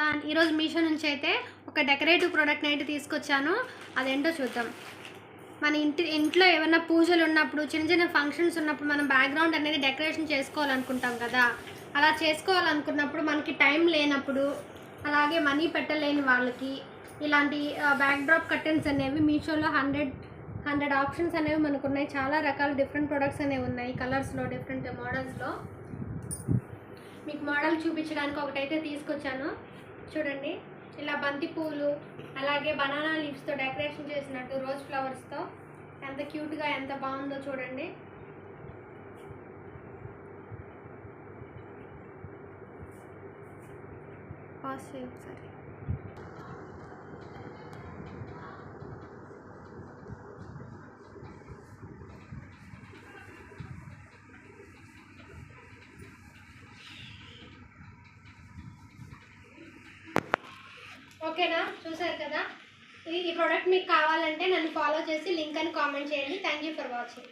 Everyone, ఈరోజు మీషో నుంచి అయితే ఒక డెకరేటివ్ ప్రోడక్ట్ని అయితే తీసుకొచ్చాను. అదేంటో చూద్దాం. మన ఇంట్లో ఏమైనా పూజలు ఉన్నప్పుడు, చిన్న చిన్న ఫంక్షన్స్ ఉన్నప్పుడు మనం బ్యాక్గ్రౌండ్ అనేది డెకరేషన్ చేసుకోవాలనుకుంటాం కదా. అలా చేసుకోవాలనుకున్నప్పుడు మనకి టైం లేనప్పుడు, అలాగే మనీ పెట్టలేని వాళ్ళకి ఇలాంటి బ్యాక్డ్రాప్ కర్టెన్స్ అనేవి మీషోలో 100 ఆప్షన్స్ అనేవి మనకు ఉన్నాయి. చాలా రకాల డిఫరెంట్ ప్రొడక్ట్స్ అనేవి ఉన్నాయి, కలర్స్లో, డిఫరెంట్ మోడల్స్లో. మీకు మోడల్ చూపించడానికి ఒకటైతే తీసుకొచ్చాను. చూడండి, ఇలా బంతి పూలు, అలాగే బనానా లీవ్స్తో డెకరేషన్ చేసినట్టు రోజ్ ఫ్లవర్స్తో ఎంత క్యూట్గా, ఎంత బాగుందో చూడండి. ఒకసారి ఓకేనా, చూసారు కదా. ఈ ప్రోడక్ట్ మీకు కావాలంటే నన్ను ఫాలో చేసి లింక్ అని కామెంట్ చేయండి. Thank you for watching.